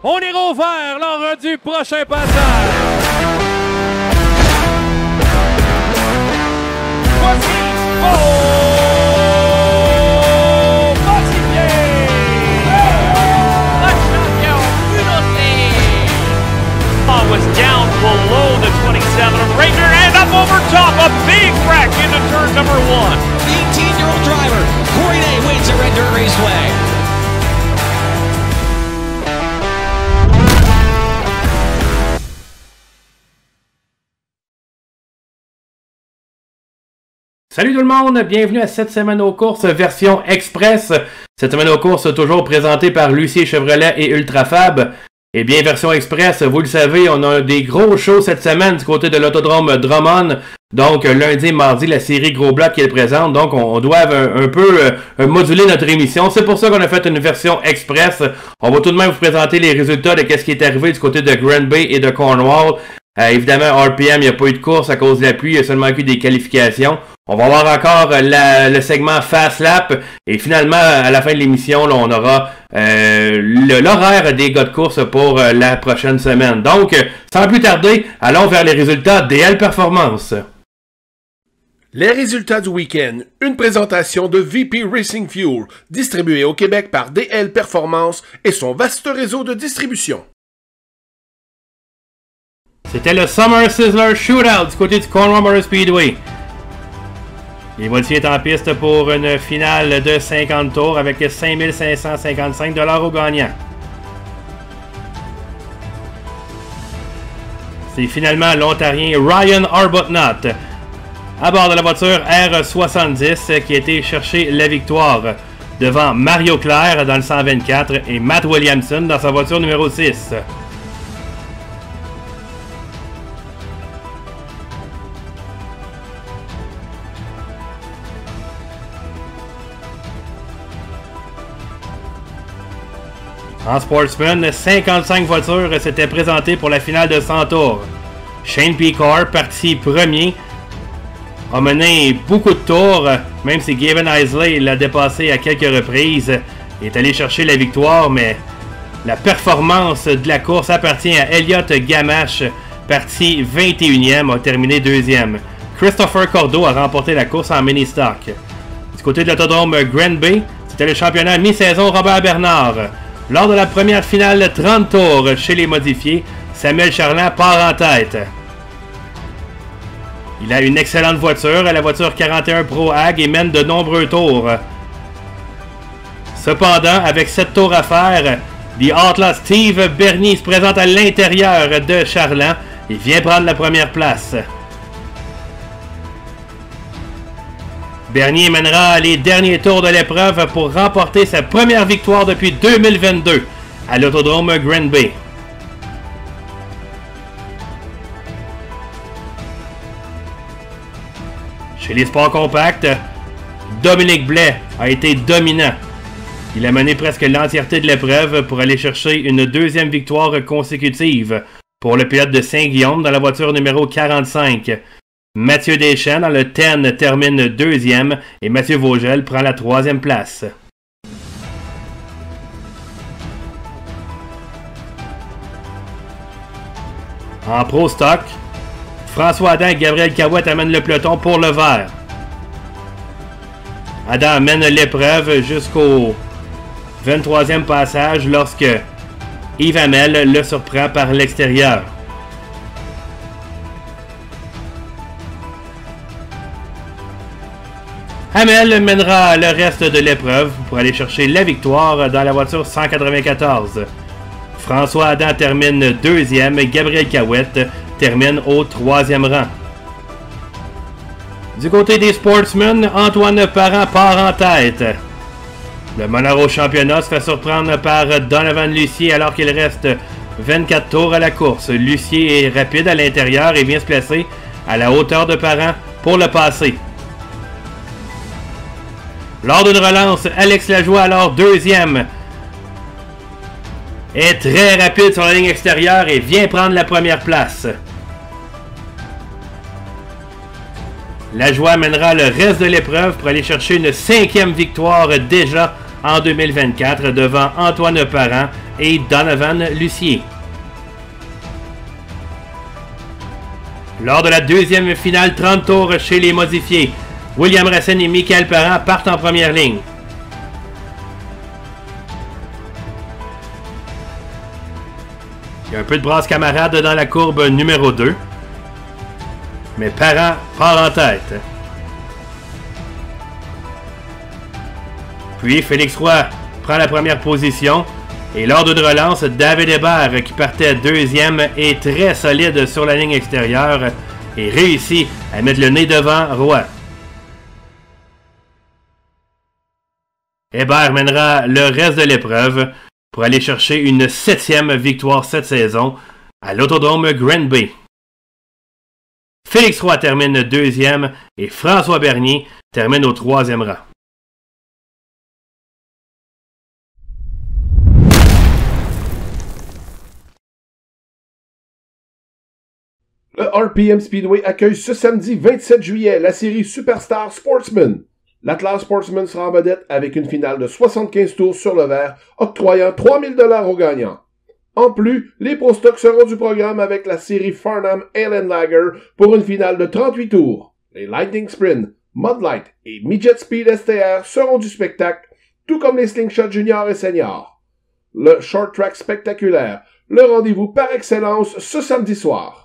On ira au vert lors du prochain passage. Voici was down below the 27 of Ranger and up over top, a big wreck into turn number 1. 18-year-old driver, Corey Day wins at Red Dirt Raceway. Salut tout le monde, bienvenue à cette semaine aux courses version express. Cette semaine aux courses toujours présentée par Lucier Chevrolet et Ultrafab. Et bien, version express, vous le savez, on a des gros shows cette semaine du côté de l'autodrome Drummond. Donc, lundi et mardi, la série Gros Bloc qui est présente. Donc, on doit un peu moduler notre émission. C'est pour ça qu'on a fait une version express. On va tout de même vous présenter les résultats de ce qui est arrivé du côté de Grand Bay et de Cornwall. Évidemment, RPM, il n'y a pas eu de course à cause de la pluie, il y a seulement eu des qualifications. On va avoir encore le segment Fast Lap. Et finalement, à la fin de l'émission, là, on aura l'horaire des gars de course pour la prochaine semaine. Donc, sans plus tarder, allons vers les résultats DL Performance. Les résultats du week-end. Une présentation de VP Racing Fuel, distribué au Québec par DL Performance et son vaste réseau de distribution. C'était le Summer Sizzler Shootout du côté du Cornwall Motor Speedway. Les modifiés est en piste pour une finale de 50 tours avec 5 555 $ au gagnant. C'est finalement l'Ontarien Ryan Arbuthnot à bord de la voiture R70 qui a été chercher la victoire devant Mario Claire dans le 124 et Matt Williamson dans sa voiture numéro 6. En Sportsman, 55 voitures s'étaient présentées pour la finale de 100 tours. Shane Picard, parti premier, a mené beaucoup de tours, même si Gavin Isley l'a dépassé à quelques reprises, est allé chercher la victoire, mais la performance de la course appartient à Elliott Gamache, parti 21e, a terminé 2e. Christopher Cordeau a remporté la course en mini-stock. Du côté de l'autodrome Grand Bay, c'était le championnat mi-saison Robert Bernard. Lors de la première finale 30 tours chez les modifiés, Samuel Charland part en tête. Il a une excellente voiture, la voiture 41 Pro Ag et mène de nombreux tours. Cependant, avec 7 tours à faire, The Outlaw Steve Bernier se présente à l'intérieur de Charland et vient prendre la première place. Bernier mènera les derniers tours de l'épreuve pour remporter sa première victoire depuis 2022 à l'autodrome Grand Bay. Chez les sports compacts, Dominique Blais a été dominant. Il a mené presque l'entièreté de l'épreuve pour aller chercher une deuxième victoire consécutive pour le pilote de Saint-Guillaume dans la voiture numéro 45. Mathieu Deschamps dans le 10 termine 2e et Mathieu Vogel prend la 3e place. En Pro Stock, François Adam et Gabriel Cahouette amènent le peloton pour le vert. Adam mène l'épreuve jusqu'au 23e passage lorsque Yves Hamel le surprend par l'extérieur. Hamel mènera le reste de l'épreuve pour aller chercher la victoire dans la voiture 194. François Adam termine 2e, Gabriel Cahouette termine au 3e rang. Du côté des Sportsmen, Antoine Parent part en tête. Le meneur au championnat se fait surprendre par Donovan Lucier alors qu'il reste 24 tours à la course. Lucier est rapide à l'intérieur et vient se placer à la hauteur de Parent pour le passer. Lors d'une relance, Alex Lajoie, alors 2e, est très rapide sur la ligne extérieure et vient prendre la première place. Lajoie mènera le reste de l'épreuve pour aller chercher une 5e victoire déjà en 2024 devant Antoine Parent et Donovan Lucier. Lors de la deuxième finale 30 tours chez les modifiés, William Racine et Michael Parent partent en première ligne. Il y a un peu de brasse camarade dans la courbe numéro 2. Mais Parent part en tête. Puis Félix Roy prend la première position. Et lors de relance, David Hébert, qui partait deuxième, est très solide sur la ligne extérieure et réussit à mettre le nez devant Roy. Hébert mènera le reste de l'épreuve pour aller chercher une 7e victoire cette saison à l'Autodrome Granby. Félix Roy termine deuxième et François Bernier termine au 3e rang. Le RPM Speedway accueille ce samedi 27 juillet la série Superstar Sportsman. L'Atlas Sportsman sera en vedette avec une finale de 75 tours sur le vert, octroyant 3000 $ aux gagnants. En plus, les Pro Stock seront du programme avec la série Farnham Allen Lager pour une finale de 38 tours. Les Lightning Sprint, Mud Light et Midget Speed STR seront du spectacle, tout comme les Slingshot Junior et Senior. Le Short Track spectaculaire, le rendez-vous par excellence ce samedi soir.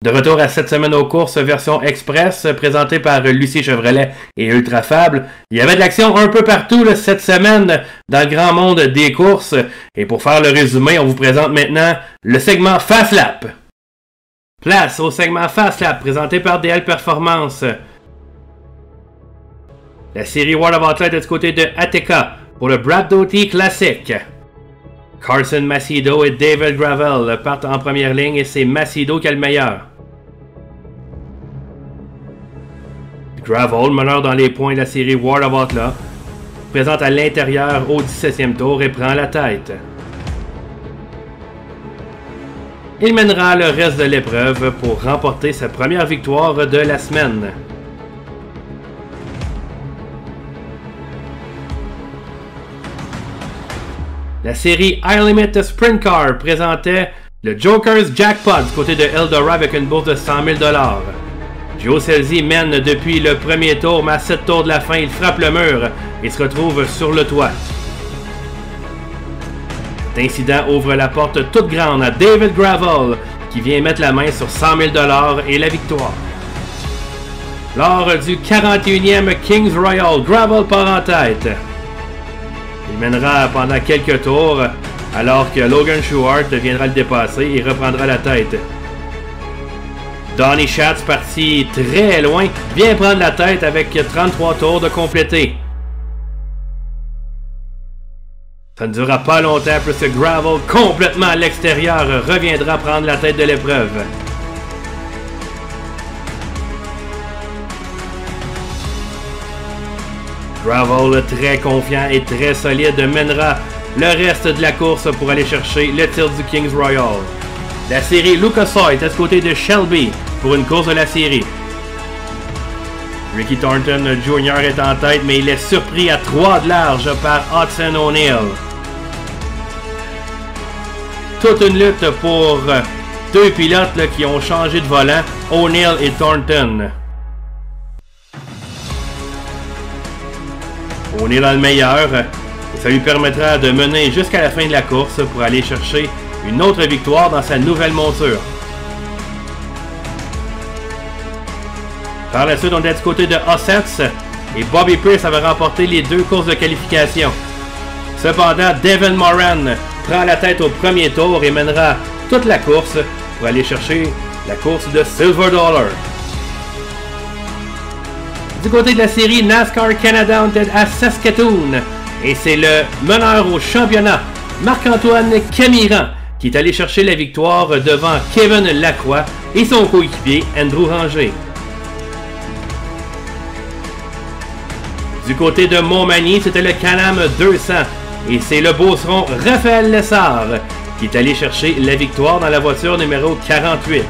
De retour à cette semaine aux courses version express présentée par Lucie Chevrolet et Ultrafable. Il y avait de l'action un peu partout là, cette semaine dans le grand monde des courses. Et pour faire le résumé, on vous présente maintenant le segment Fast Lap. Place au segment Fast Lap présenté par DL Performance. La série World of Athlete est du côté de ATK pour le Brad Doty Classic. Carson Macedo et David Gravel partent en première ligne et c'est Macedo qui a le meilleur. Gravel, meneur dans les points de la série World of Athlete, présente à l'intérieur au 17e tour et prend la tête. Il mènera le reste de l'épreuve pour remporter sa première victoire de la semaine. La série iLimit Sprint Car présentait le Joker's Jackpot du côté de Eldora avec une bourse de 100 000 $. Joe Scelzi mène depuis le premier tour, mais à 7 tours de la fin, il frappe le mur et se retrouve sur le toit. Cet incident ouvre la porte toute grande à David Gravel qui vient mettre la main sur 100 000 $ et la victoire. Lors du 41e Kings Royal, Gravel part en tête. Il mènera pendant quelques tours alors que Logan Schuart viendra le dépasser et reprendra la tête. Donny Schatz, parti très loin, vient prendre la tête avec 33 tours de compléter. Ça ne durera pas longtemps puisque Gravel, complètement à l'extérieur, reviendra prendre la tête de l'épreuve. Gravel, très confiant et très solide, mènera le reste de la course pour aller chercher le titre du Kings Royal. La série Lucas Oil est à côté de Shelby pour une course de la série. Ricky Thornton Jr. est en tête, mais il est surpris à 3 de large par Hudson O'Neill. Toute une lutte pour deux pilotes là, qui ont changé de volant, O'Neill et Thornton. O'Neill a le meilleur et ça lui permettra de mener jusqu'à la fin de la course pour aller chercher une autre victoire dans sa nouvelle monture. Par la suite, on est du côté de Ossets et Bobby Pierce avait remporté les 2 courses de qualification. Cependant, Devin Moran prend la tête au premier tour et mènera toute la course pour aller chercher la course de Silver Dollar. Du côté de la série NASCAR Canada, on est à Saskatoon. Et c'est le meneur au championnat, Marc-Antoine Camiran, qui est allé chercher la victoire devant Kevin Lacroix et son coéquipier Andrew Ranger. Du côté de Montmagny, c'était le Can-Am 200. Et c'est le beauceron Raphaël Lessard qui est allé chercher la victoire dans la voiture numéro 48.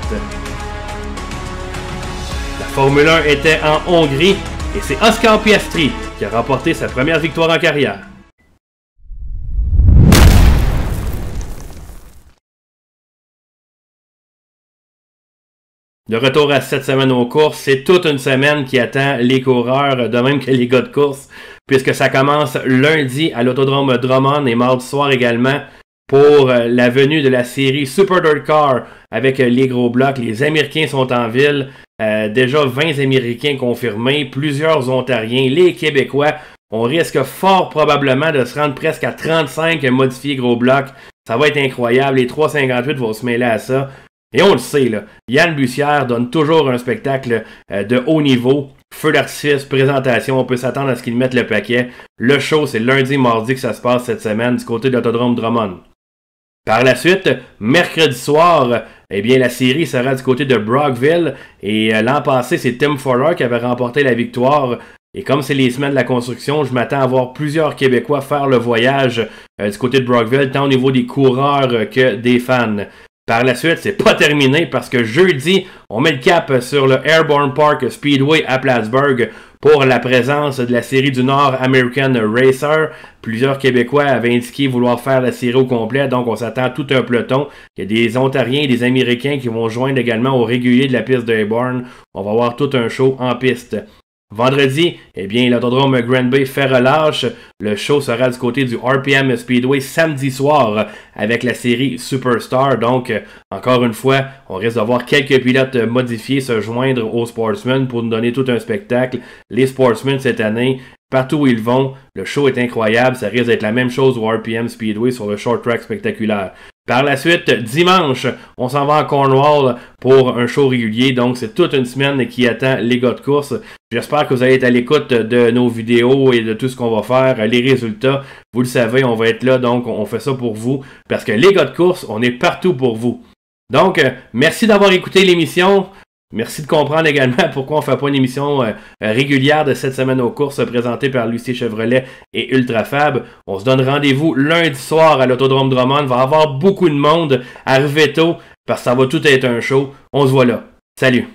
La Formule 1 était en Hongrie et c'est Oscar Piastri qui a remporté sa première victoire en carrière. De retour à cette semaine aux courses, c'est toute une semaine qui attend les coureurs, de même que les gars de course, puisque ça commence lundi à l'Autodrome Drummond et mardi soir également pour la venue de la série Super Dirt Car avec les gros blocs. Les Américains sont en ville, déjà 20 Américains confirmés, plusieurs Ontariens, les Québécois. On risque fort probablement de se rendre presque à 35 modifiés gros blocs. Ça va être incroyable, les 358 vont se mêler à ça. Et on le sait, là, Yann Bussière donne toujours un spectacle de haut niveau. Feu d'artifice, présentation, on peut s'attendre à ce qu'ils mettent le paquet. Le show, c'est lundi et mardi que ça se passe cette semaine du côté de l'Autodrome Drummond. Par la suite, mercredi soir, eh bien, la série sera du côté de Brockville. Et l'an passé, c'est Tim Fowler qui avait remporté la victoire. Et comme c'est les semaines de la construction, je m'attends à voir plusieurs Québécois faire le voyage du côté de Brockville, tant au niveau des coureurs que des fans. Par la suite, c'est pas terminé parce que jeudi, on met le cap sur le Airborne Park Speedway à Plattsburgh pour la présence de la série du Nord American Racer. Plusieurs Québécois avaient indiqué vouloir faire la série au complet, donc on s'attend à tout un peloton. Il y a des Ontariens et des Américains qui vont joindre également au régulier de la piste de Airborne. On va avoir tout un show en piste. Vendredi, eh bien, l'autodrome Grand Bay fait relâche. Le show sera du côté du RPM Speedway samedi soir avec la série Superstar. Donc, encore une fois, on risque d'avoir quelques pilotes modifiés se joindre aux Sportsmen pour nous donner tout un spectacle. Les Sportsmen cette année, partout où ils vont, le show est incroyable. Ça risque d'être la même chose au RPM Speedway sur le short track spectaculaire. Par la suite, dimanche, on s'en va à Cornwall pour un show régulier. Donc, c'est toute une semaine qui attend les gars de course. J'espère que vous allez être à l'écoute de nos vidéos et de tout ce qu'on va faire. Les résultats, vous le savez, on va être là. Donc, on fait ça pour vous. Parce que les gars de course, on est partout pour vous. Donc, merci d'avoir écouté l'émission. Merci de comprendre également pourquoi on ne fait pas une émission régulière de cette semaine aux courses présentée par Lucie Chevrolet et Ultrafab. On se donne rendez-vous lundi soir à l'Autodrome Drummond. Il va y avoir beaucoup de monde. Arrivez tôt parce que ça va tout être un show. On se voit là. Salut!